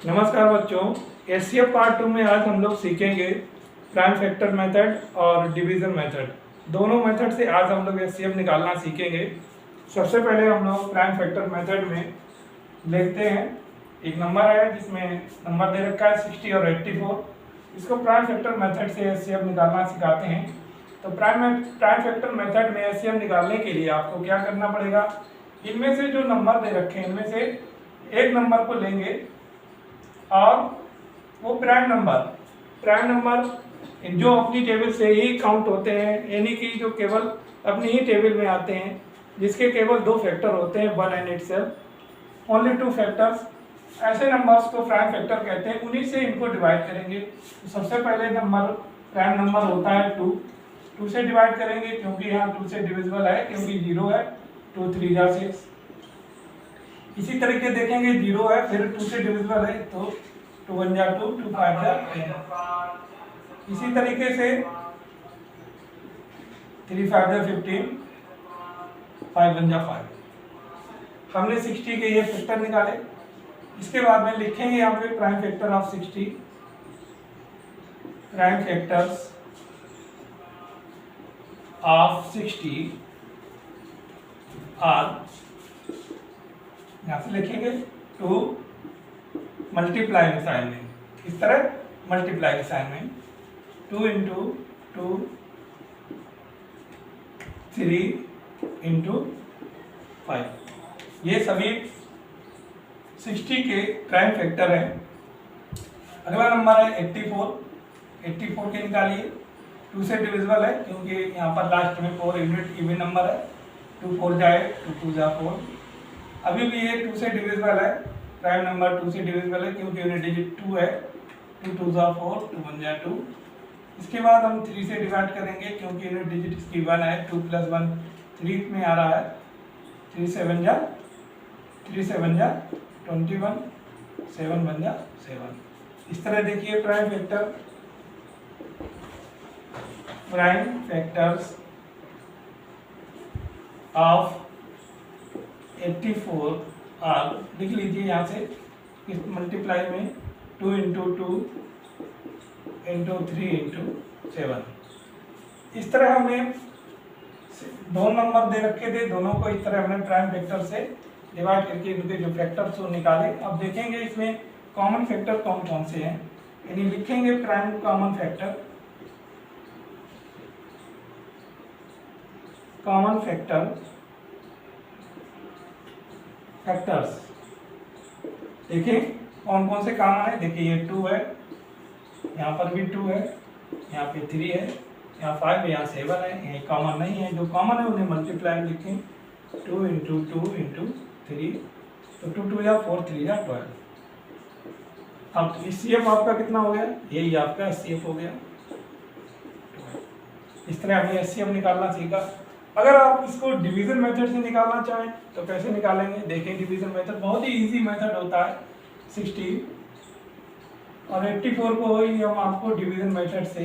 नमस्कार बच्चों, HCF part 2 में आज हम लोग सीखेंगे प्राइम फैक्टर मेथड और डिवीजन मेथड। दोनों मेथड से आज हम लोग एचसीएफ निकालना सीखेंगे। सबसे पहले हम लोग प्राइम फैक्टर मेथड में देखते हैं। एक नंबर है जिसमें नंबर दे रखा है 60 और 84। इसको प्राइम फैक्टर मेथड से एचसीएफ निकालना सिखाते हैं। तो प्राइम फैक्टर मेथड में एचसीएफ निकालने के लिए आपको क्या करना पड़ेगा, इनमें से जो नंबर दे रखे हैं इनमें से एक नंबर को लेंगे और वो प्राइम नंबर जो अपनी टेबल से ही काउंट होते हैं, यानी कि जो केवल अपनी ही टेबल में आते हैं, जिसके केवल दो फैक्टर होते हैं, one and itself, only two factors, ऐसे नंबर्स को प्राइम फैक्टर कहते हैं। उन्हीं से इनको डिवाइड करेंगे। तो सबसे पहले नंबर प्राइम नंबर होता है 2 से डिवाइड करेंगे, क्योंकि यहाँ 2 से डिविजिबल है, क्योंकि 0 है। 2 3 जा 6। इसी तरीके देखेंगे 0 है, फिर 2 से डिविजिबल है, तो 2 1 जा 2, 2 5 जा 10। इसी तरीके से 3 5 जा 15, 5 1 जा 5। हमने 60 के ये फैक्टर निकाले। इसके बाद में लिखेंगे यहाँ पे prime factor of 60। Prime factors of 60 are, यहाँ से लिखेंगे 2 मल्टीप्लाई साइन में, इस तरह मल्टीप्लाई साइन में 2 इंटू 2, 3 इंटू 5। ये सभी 60 के प्राइम फैक्टर हैं। अगला नंबर है 84 के निकालिए। 2 से डिविजिबल है, क्योंकि यहाँ पर लास्ट में 4 यूनिट इवन नंबर है। 2 4 जाए, 2 2 जा 4। अभी भी ये 2 से डिविजिबल है, प्राइम नंबर 2 से डिविजिबल है, क्योंकि यूनिट डिजिट 2 है। 2 2 जा 4, 2 1 जा 2। इसके बाद हम 3 से डिवाइड करेंगे, क्योंकि यूनिट डिजिट इसकी 1 है। 2 + 1 3 में आ रहा है। 3 7 जा 21, 7 1 जा 7। इस तरह देखिए प्राइम फैक्टर्स ऑफ 84 आर, लिख लीजिए यहाँ से। इस मल्टीप्लाई में 2 इंटू 2 इंटू 3 इंटू 7। इस तरह हमने दो नंबर दे रखे थे, दोनों को इस तरह हमने प्राइम फैक्टर से डिवाइड करके इनके जो फैक्टर्स वो निकाले। अब देखेंगे इसमें कॉमन फैक्टर कौन कौन से हैं, यानी लिखेंगे प्राइम कॉमन फैक्टर्स देखिए कौन कौन से कॉमन है। देखिए ये 2 है, यहाँ पर भी 2 है, यहाँ पे 3 है, यहाँ 5 है, यहाँ 7 है। यही कॉमन नहीं है, जो कॉमन है उन्हें मल्टीप्लाई में लिखें। 2 इंटू 2 इंटू 3, तो 2 2 या 4 3 या 12। अब एचसीएफ आपका कितना हो गया, यही आपका एचसीएफ हो गया। इस तरह हमने एचसीएफ निकालना सीखा। अगर आप इसको डिवीजन मेथड से निकालना चाहें तो कैसे निकालेंगे, देखें। डिवीजन मेथड बहुत ही इजी मेथड होता है। 60 और 84 को ही हम आपको डिवीजन मेथड से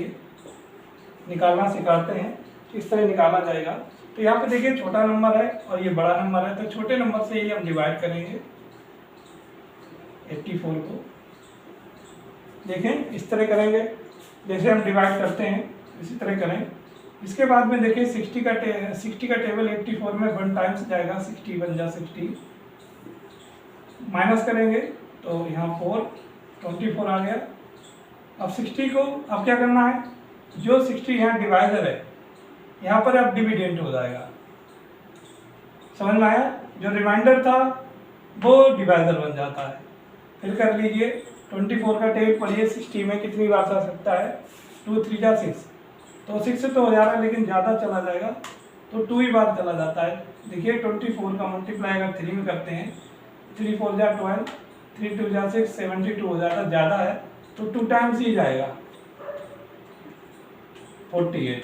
निकालना सिखाते हैं। इस तरह निकाला जाएगा। तो यहाँ पे देखिए छोटा नंबर है और ये बड़ा नंबर है, तो छोटे नंबर से ही हम डिवाइड करेंगे 84 को। देखें इस तरह करेंगे, जैसे हम डिवाइड करते हैं इसी तरह करें। इसके बाद में देखिए 60 का टेबल 84 में 1 टाइम्स जाएगा। 60 1 जा 60, माइनस करेंगे तो यहाँ 4 24 आ गया। अब 60 को अब क्या करना है, जो 60 यहाँ डिवाइजर है, यहाँ पर अब डिविडेंड हो जाएगा। समझ में आया, जो रिमाइंडर था वो डिवाइजर बन जाता है। फिर कर लीजिए 24 का टेबल पढ़िए। 60 में कितनी बार आ सकता है, 2 3 जा 6, तो 6 से तो हो जा रहा है, लेकिन ज़्यादा चला जाएगा तो 2 ही बार चला जाता है। देखिए 24 का मल्टीप्लाई अगर 3 में करते हैं, 3 4 जा 12, 3 2 जा 6, 72 हो जाता है। ज़्यादा है तो 2 टाइम्स ही जाएगा, 48।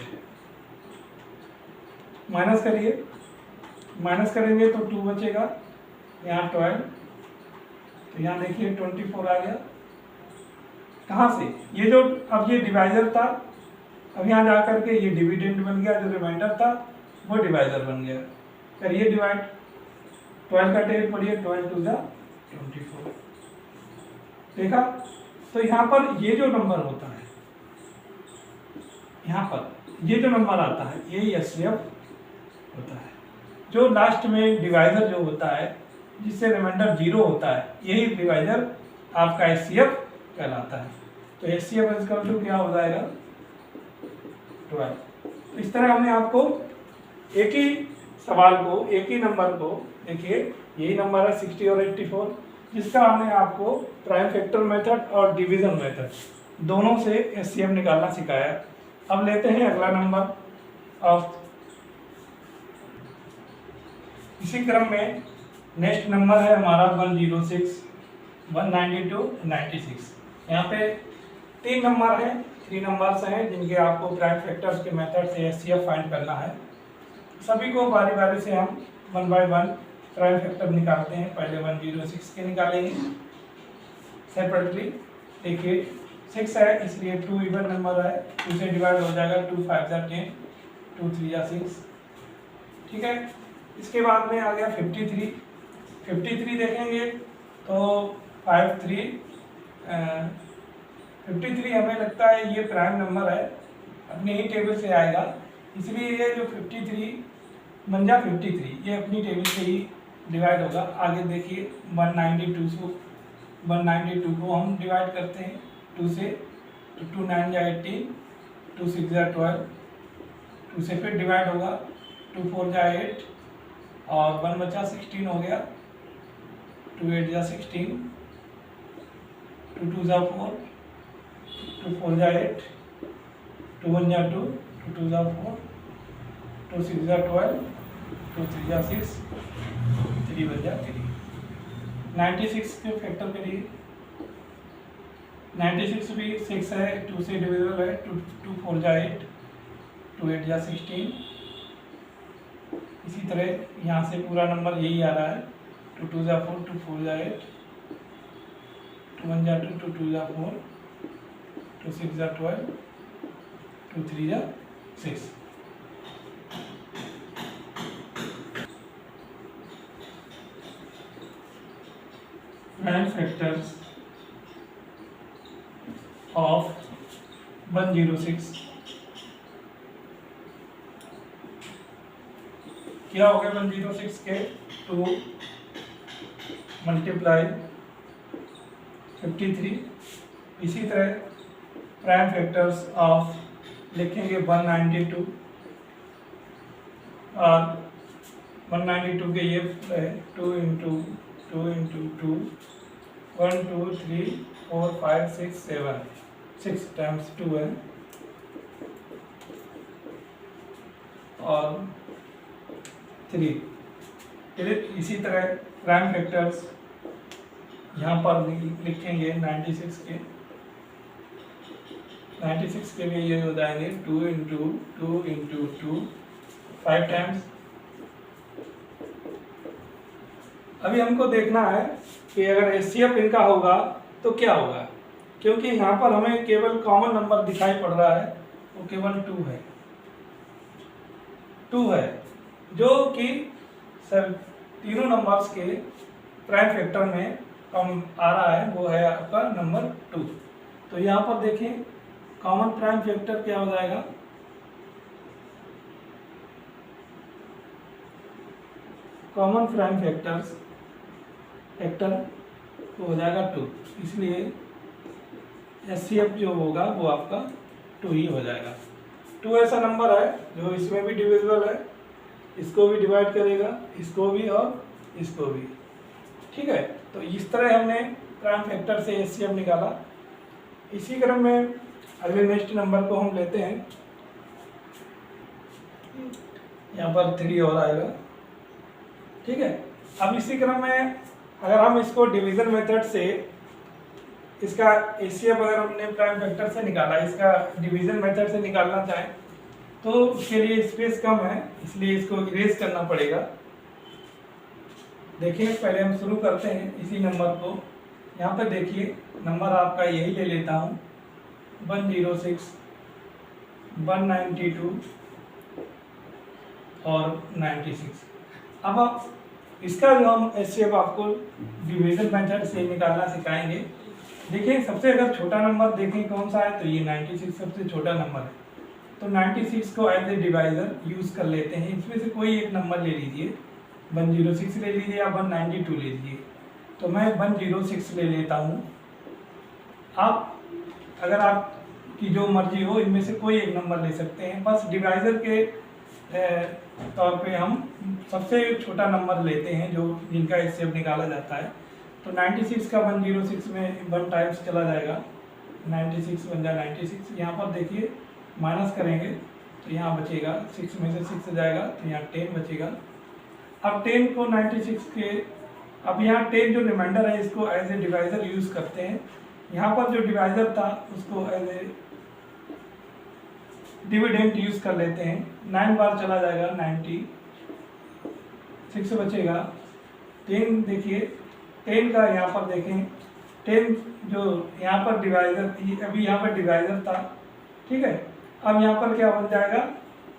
माइनस करिए, माइनस करेंगे तो 2 बचेगा, यहाँ 12, तो यहाँ देखिए 24 आ गया। कहाँ से, ये जो अब ये डिवाइजर था, अब यहाँ जा करके ये डिविडेंड बन गया। जो रिमाइंडर था वो डिवाइजर बन गया। करिए डिवाइड, 12 का टेबल पढ़िए। 12 2 जा 24। देखा। तो यहाँ पर ये जो नंबर होता है, यहाँ पर ये जो नंबर आता है ये एचसीएफ होता है। जो लास्ट में डिवाइजर जो होता है जिससे रिमाइंडर 0 होता है, यही डिवाइजर आपका एचसीएफ कहलाता है। तो एचसीएफ इक्वल टू क्या हो जाएगा 12। तो इस तरह हमने आपको एक ही सवाल को, एक ही नंबर को, देखिए यही नंबर है 60 और 84, जिसका हमने आपको प्राइम फैक्टर मेथड और डिवीजन मेथड दोनों से एचसीएफ निकालना सिखाया। अब लेते हैं अगला नंबर। अब इसी क्रम में नेक्स्ट नंबर है हमारा 106, 192, 96। यहाँ पे 3 नंबर हैं, 3 नंबर्स हैं जिनके आपको प्राइम फैक्टर्स के मेथड से एचसीएफ फाइंड करना है। सभी को बारी बारी से हम 1 बाय 1 प्राइम फैक्टर निकालते हैं। पहले 106 के निकालेंगे सेपरेटली। देखिए 6 है इसलिए 2 इवन नंबर है, 2 से डिवाइड हो जाएगा, 2 5 जा 10, 2 3 जा 6। ठीक है। इसके बाद में आ गया 53। 53 देखेंगे तो 53 हमें लगता है ये प्राइम नंबर है, अपनी ही टेबल से आएगा, इसलिए ये जो 53 बन जा 53 ये अपनी टेबल से ही डिवाइड होगा। आगे देखिए 192 को हम डिवाइड करते हैं 2 से, तो 2 9 जा 18, 2 6 जा 12, 2 से फिर डिवाइड होगा, 2 4 जा 8 और 1 बचा 16 हो गया, 2 8 जा 16, 2 2 जा 4, 2 4 जा 8, 2 1 जा 2, 2 2 जा 4, 2 6 जा 12, 2 3 जा 6, 3 1 जा 3। 96 के फैक्टर करिए। 96 भी 6 है, 2 से डिविजिबल है, 2 4 जा 8, 2 8 जा 16। इसी तरह यहाँ से पूरा नंबर यही आ रहा है, 2 2 जा 4, 2 4 जा 8, 2 1 जा 2, 2 2 जा 4, 2 6 जा 12, 2 3 जा 6। प्राइम फैक्टर्स ऑफ 106 क्या हो गया 106 के 2 मल्टीप्लाई 53। इसी तरह प्राइम फैक्टर्स ऑफ लिखेंगे 192 और 192 के ये 2 इंटू 2 इंटू 2, 1 2 3 4 5 6 7, 6 टाइम्स 2 है और 3। फिर इसी तरह प्राइम फैक्टर्स यहाँ पर लिखेंगे 96 के। 96 के लिए ये हो जाएंगे 2 इंटू 2 इंटू 2, 5 टाइम्स। अभी हमको देखना है कि अगर एचसीएफ इनका होगा तो क्या होगा, क्योंकि यहाँ पर हमें केवल कॉमन नंबर दिखाई पड़ रहा है, वो केवल 2 है। 2 है जो कि सर तीनों नंबर्स के प्राइम फैक्टर में कम आ रहा है, वो है आपका नंबर 2। तो यहाँ पर देखें कॉमन प्राइम फैक्टर क्या हो जाएगा, कॉमन प्राइम फैक्टर हो जाएगा 2, इसलिए एचसीएफ जो होगा वो आपका 2 ही हो जाएगा। 2 ऐसा नंबर है जो इसमें भी डिविजिबल है, इसको भी डिवाइड करेगा, इसको भी और इसको भी। ठीक है। तो इस तरह हमने प्राइम फैक्टर से एचसीएफ निकाला। इसी क्रम में अगले नेक्स्ट नंबर को हम लेते हैं, यहाँ पर 3 और आएगा। ठीक है। अब इसी क्रम में अगर हम इसको डिवीजन मेथड से इसका एचसीएफ अगर हमने प्राइम फैक्टर से निकाला, इसका डिवीजन मेथड से निकालना चाहें तो उसके लिए स्पेस कम है, इसलिए इसको इरेज करना पड़ेगा। देखिए पहले हम शुरू करते हैं इसी नंबर को। यहाँ पे देखिए नंबर आपका यही ले लेता हूँ 106, 192 और 96। अब आप इसका जो हम एचसीएफ आपको डिवीजन मेथड से निकालना सिखाएंगे, देखिए सबसे अगर छोटा नंबर देखें कौन सा है तो ये 96 सबसे छोटा नंबर है। तो 96 को एज ए डिवाइजर यूज़ कर लेते हैं। इसमें से कोई एक नंबर ले लीजिए, 106 ले लीजिए या 192 ले लीजिए। तो मैं 106 ले लेता हूँ। आप अगर आपकी जो मर्जी हो इनमें से कोई एक नंबर ले सकते हैं। बस डिवाइजर के तौर पे हम सबसे छोटा नंबर लेते हैं जो जिनका एचसीएफ निकाला जाता है। तो 96 का 106 में 1 टाइम्स चला जाएगा, 96 बन जाए 96। यहाँ पर देखिए माइनस करेंगे तो यहाँ बचेगा 6 में से 6 जाएगा तो यहाँ 10 बचेगा। अब 10 को 96 के, अब यहाँ 10 जो रिमाइंडर है इसको एज ए डिवाइजर यूज़ करते हैं। यहाँ पर जो डिवाइजर था उसको एज ए डिविडेंट यूज़ कर लेते हैं। 9 बार चला जाएगा 90, 6 बचेगा 10। देखिए 10 का यहाँ पर देखें, 10 जो यहाँ पर डिवाइजर, अभी यहाँ पर डिवाइजर था, ठीक है। अब यहाँ पर क्या बन जाएगा,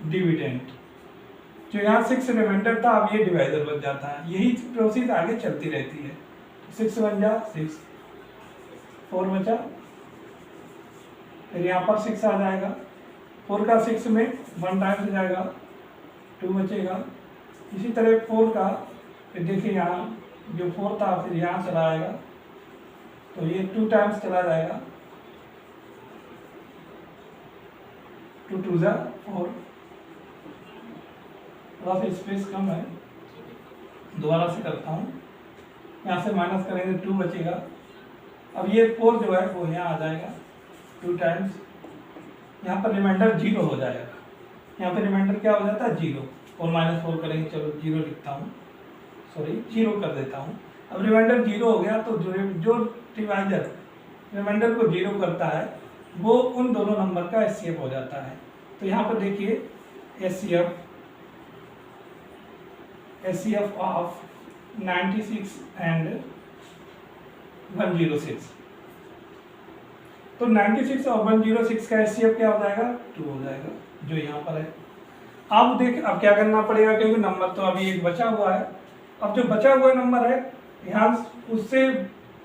डिविडेंट। जो यहाँ 6 रिमाइंडर था अब ये डिवाइजर बन जाता है। यही प्रोसेस आगे चलती रहती है। 6 बन जा 6, 4 बचा, फिर यहाँ पर 6 आ जाएगा। 4 का 6 में 1 टाइम से जाएगा, 2 बचेगा। इसी तरह 4 का फिर देखिए यहाँ जो 4 था फिर यहाँ चला आएगा तो ये 2 टाइम्स चला जाएगा, 2 2 जा 4। थोड़ा सा स्पेस कम है, दोबारा से करता हूँ। यहाँ से माइनस करेंगे 2 बचेगा। अब ये 4 जो है वो यहाँ आ जाएगा 2 टाइम्स। यहाँ पर रिमाइंडर 0 हो जाएगा। यहाँ पर रिमाइंडर क्या हो जाता है 0, और -4 करेंगे, चलो 0 लिखता हूँ, सॉरी 0 कर देता हूँ। अब रिमाइंडर 0 हो गया तो जो डिवाइजर रिमाइंडर को 0 करता है वो उन दोनों नंबर का एचसीएफ हो जाता है। तो यहाँ पर देखिए एचसीएफ ऑफ 96 एंड 106। तो 96 और 106 का एचसीएफ क्या हो जाएगा, 2 हो जाएगा, जो यहाँ पर है। अब क्या करना पड़ेगा, क्योंकि नंबर तो अभी एक बचा हुआ है। अब जो बचा हुआ नंबर है यहाँ उससे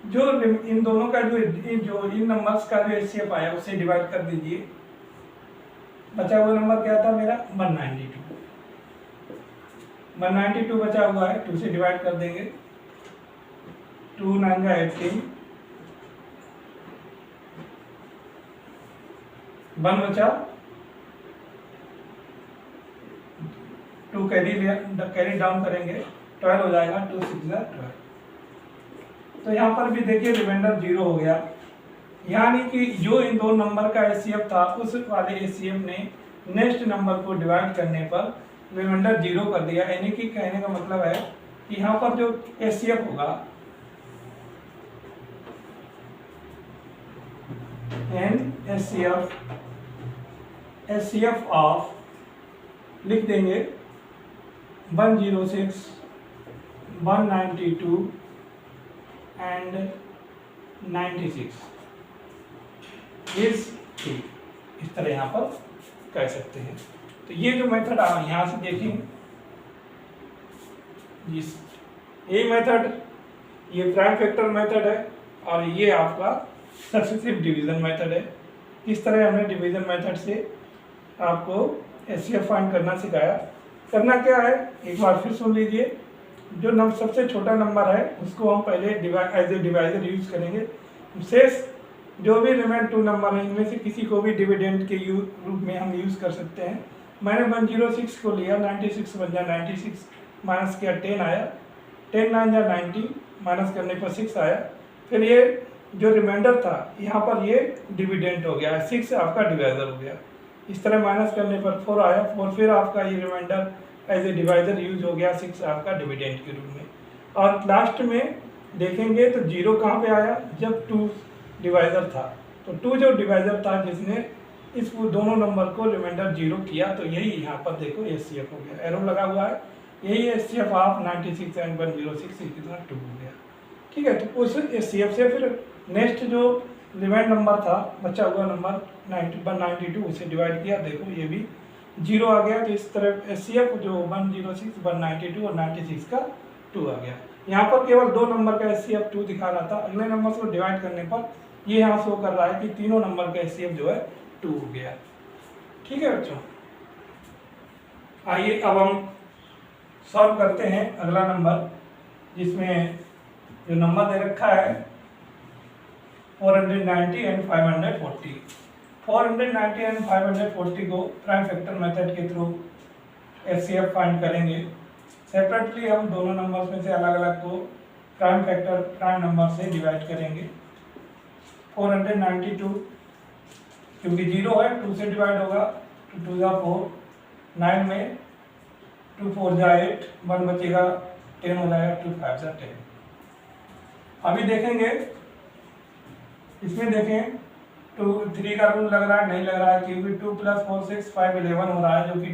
जो इन दोनों का जो इन नंबर्स का जो एचसीएफ आया उससे डिवाइड कर दीजिए। बचा हुआ नंबर क्या था मेरा 192 बचा हुआ है, 2 से डिवाइड कर देंगे, 2 9 का 18, 1 बचा, 2 कैरी डाउन करेंगे, 12 हो जाएगा, 2 6 12। तो यहाँ पर भी देखिए रिमाइंडर 0 हो गया, यानी कि जो इन दो नंबर का एचसीएफ था उस वाले एचसीएफ ने नेक्स्ट नंबर को डिवाइड करने पर रिमाइंडर 0 कर दिया। यानी कि कहने का मतलब है कि यहाँ पर जो एचसीएफ होगा एचसीएफ ऑफ लिख देंगे 106, 192 एंड 96 इस तरह यहाँ पर कह सकते हैं। तो ये जो मेथड आप यहाँ से देखें, ये मेथड ये प्राइम फैक्टर मेथड है और ये आपका सक्सेसिव डिवीजन मेथड है। इस तरह हमने डिवीजन मेथड से आपको एचसीएफ फाइंड करना सिखाया। करना क्या है एक बार फिर सुन लीजिए। जो सबसे छोटा नंबर है उसको हम पहले एज ए डिवाइजर यूज करेंगे। शेष जो भी रिमेन 2 नंबर हैं इनमें से किसी को भी डिविडेंड के रूप में हम यूज़ कर सकते हैं। मैंने 106 को लिया, 96 बन जाए 96, माइनस किया 10 आया, 10 9 जा 90, माइनस करने पर 6 आया। फिर ये जो रिमाइंडर था यहाँ पर ये डिविडेंड हो गया, 6 आपका डिवाइजर हो गया। इस तरह माइनस करने पर 4 आया, 4 फिर आपका ये reminder as a divisor use हो गया, 6 आपका डिविडेंड के रूप में। और लास्ट में देखेंगे तो 0 कहाँ पे आया, जब 2 डिवाइजर था। तो 2 जो डिवाइजर था जिसने इस दोनों नंबर को रिमाइंडर 0 किया, तो यही यहाँ पर देखो एचसीएफ हो गया, एरो लगा हुआ है, यही एचसीएफ ऑफ 96 एंड 106 कितना 2 हो गया। ठीक है, तो उस एचसीएफ से फिर नेक्स्ट जो रिमाइंड नंबर था बचा हुआ नंबर 192 उसे डिवाइड किया, देखो ये भी 0 आ गया। तो इस तरह एचसीएफ जो 106, 192 और 96 का 2 आ गया। यहाँ पर केवल 2 नंबर का HCF 2 दिखा रहा था, अगले नंबर को डिवाइड करने पर ये यहाँ शो कर रहा है कि तीनों नंबर का HCF जो है 2 हो गया। ठीक है बच्चों, आइए अब हम सॉल्व करते हैं अगला नंबर, जिसमें जो नंबर दे रखा है 490 एंड 540। 490 एंड 540 को प्राइम फैक्टर मेथड के थ्रू HCF फाइंड करेंगे। सेपरेटली हम दोनों नंबर्स में से अलग अलग को प्राइम फैक्टर प्राइम नंबर से डिवाइड करेंगे। 492 क्योंकि 0 है 2 से डिवाइड होगा, 2 2 4, 9 में 2 4 8, 1 बचेगा, 10 हो जाएगा, 2 5 10। अभी देखेंगे इसमें, देखें 2 3 का रूल लग रहा है, नहीं लग रहा है, क्योंकि 2 + 4 6 5 11 हो रहा है, जो कि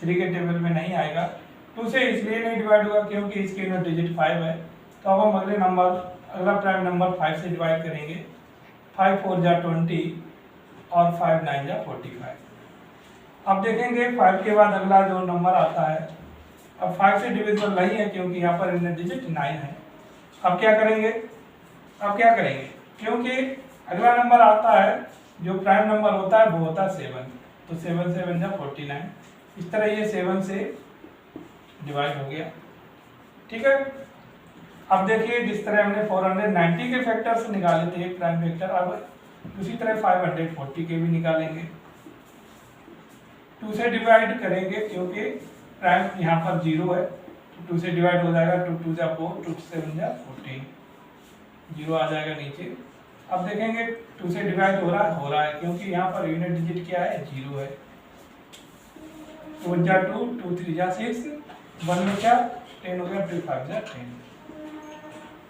3 के टेबल में नहीं आएगा। 2 से इसलिए नहीं डिवाइड होगा क्योंकि इसके यूनिट डिजिट 5 है। तो अब हम अगले नंबर, अगला प्राइम नंबर 5 से डिवाइड करेंगे। 5 4 जा 20 और 5 9 जा 45। अब देखेंगे 5 के बाद अगला जो नंबर आता है, अब 5 से डिविजिबल नहीं है क्योंकि यहाँ पर यूनिट डिजिट 9 है। अब क्या करेंगे, क्योंकि अगला नंबर आता है जो प्राइम नंबर होता है वो होता है 7, तो 7 7 जा 49। इस तरह ये 7 से डिवाइड हो गया। ठीक है, अब देखिए जिस तरह हमने 490 के फैक्टर्स निकाले थे प्राइम फैक्टर, अब उसी तरह 540 के भी निकालेंगे। 2 से डिवाइड करेंगे क्योंकि प्राइम यहाँ पर 0 है, तो 2 से डिवाइड हो जाएगा, 2 2 जा 4, 2 7 जा 14, 0 आ जाएगा नीचे। अब देखेंगे 2 से डिवाइड हो रहा है क्योंकि यहाँ पर यूनिट डिजिट क्या है, 0 है। 2 जा 2, 2 3 जा 6, 1 में क्या 10 हो गया, 2 5 जा 10।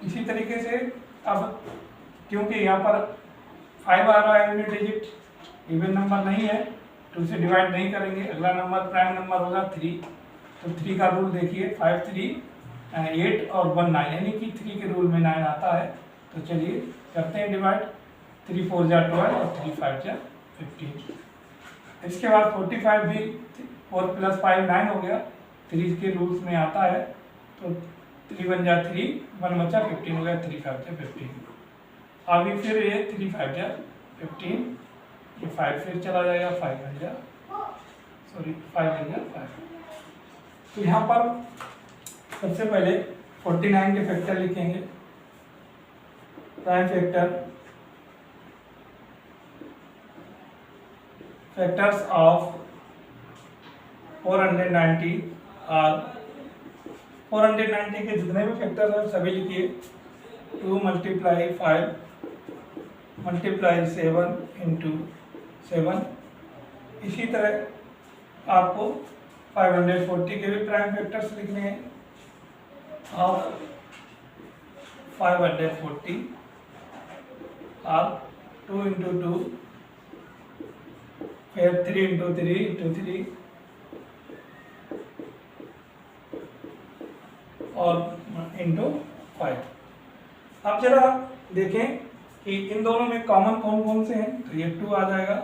इसी तरीके से अब क्योंकि यहाँ पर 5 आ रहा है यूनिट डिजिट, इवन नंबर नहीं है, 2 से डिवाइड नहीं करेंगे। अगला नंबर प्राइम नंबर होगा 3, तो 3 का रूल देखिए, 5 3 8 और 1 9, यानी कि 3 के रूल में 9 आता है। तो चलिए करते हैं डिवाइड। 3 4 जा 12 और 3 5 जा 15। इसके बाद 45 भी 4 + 5 9 हो गया, 3 के रूल्स में आता है, तो 3 1 जा 3, 1 बचा, 15 हो गया, 3 5 जा 15। अभी फिर ये 3 5 जा 15, ये 5 फिर चला जाएगा, 5 1 जा 5। तो यहाँ पर सबसे पहले 49 के फैक्टर लिखेंगे। प्राइम फैक्टर्स ऑफ 490 और 490 के जितने भी फैक्टर्स हैं सभी लिखिए। 2 × 5 × 7 × 7। इसी तरह आपको 540 के भी प्राइम फैक्टर्स लिखने हैं। ऑफ 540 और 2 × 2, फिर 3 × 3 × 3 और × 5। अब जरा देखें कि इन दोनों में कॉमन कौन कौन से हैं, तो ये 2 आ जाएगा।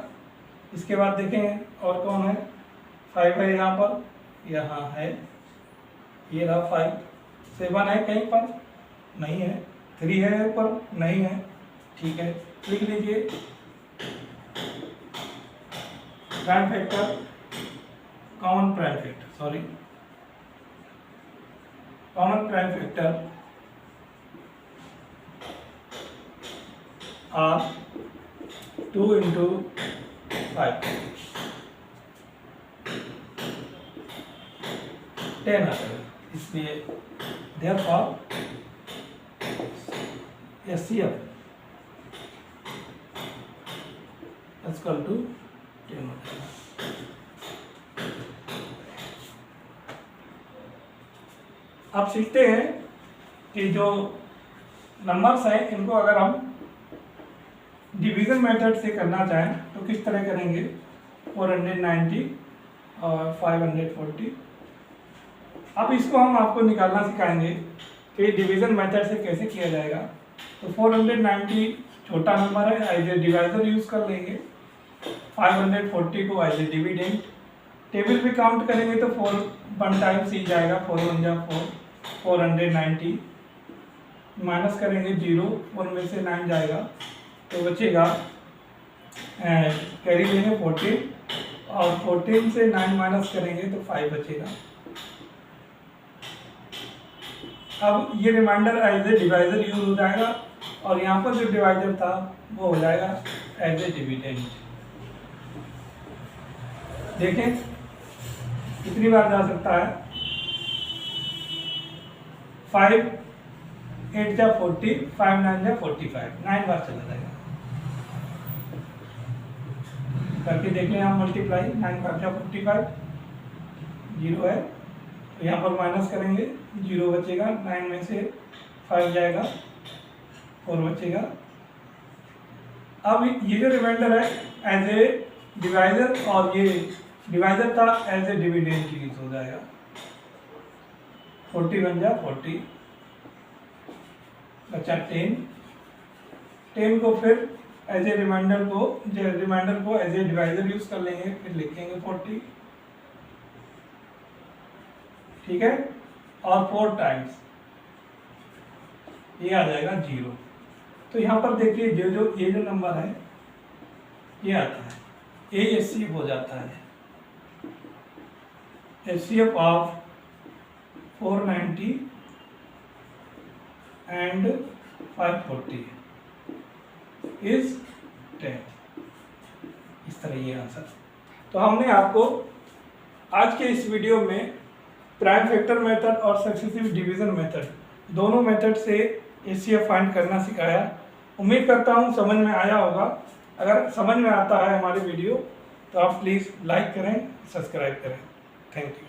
इसके बाद देखें और कौन है, 5 है यहाँ है, ये रहा 5। 7 है कहीं पर, नहीं है। 3 है ऊपर, नहीं है। ठीक है, लिख लीजिए prime factor, common prime factor और 2 × 5 10 आता है, इसलिए therefore HCF equal to 10 होता है। अब सीखते हैं कि जो नंबर्स हैं इनको अगर हम डिवीज़न मेथड से करना चाहें तो किस तरह करेंगे। 490 और 540। अब इसको हम आपको निकालना सिखाएंगे कि डिवीज़न मेथड से कैसे किया जाएगा। तो 490 छोटा नंबर है, एज ए डिवाइजर यूज़ कर लेंगे। 540 को एज ए डिविडेंड। टेबल पे काउंट करेंगे तो 4 1 टाइम्स ही जाएगा, 4 1 जा 4, 490 माइनस करेंगे 0, 4 में से 9 जाएगा तो बचेगा, कैरी लेंगे 14 और 14 से 9 माइनस करेंगे तो 5 बचेगा। अब ये reminder as a divisor use हो जाएगा और यहाँ पर जो डिवाइजर था वो हो जाएगा एज ए डिविडेंड। देखें कितनी बार जा सकता है, 5 8 जा 40, 5 9 जा 45, 9 बार चला जाएगा। करके देख लें हम मल्टीप्लाई, 9 5 जा 45, 0 है तो यहाँ पर माइनस करेंगे, 0 बचेगा, 9 में से 5 जाएगा, 4 बचेगा। अब ये जो रिमाइंडर है एज ए डिवाइजर और ये डिवाइजर था एज ए डिविडेंड यूज हो जाएगा। 40 बन जा 40, बचा 10 को फिर एज ए रिमाइंडर को एज ए डिवाइजर यूज कर लेंगे, फिर लिखेंगे 40, ठीक है, और 4 टाइम्स ये आ जाएगा 0। तो यहाँ पर देखिए ये जो नंबर है ये आता है, ये HCF हो जाता है। HCF of 490 and 540 is 10। इस तरह ये आंसर। तो हमने आपको आज के इस वीडियो में प्राइम फैक्टर मेथड और सक्सेसिव डिवीजन मेथड दोनों मेथड से HCF फाइंड करना सिखाया। उम्मीद करता हूँ समझ में आया होगा। अगर समझ में आता है हमारी वीडियो तो आप प्लीज़ लाइक करें, सब्सक्राइब करें। Thank you.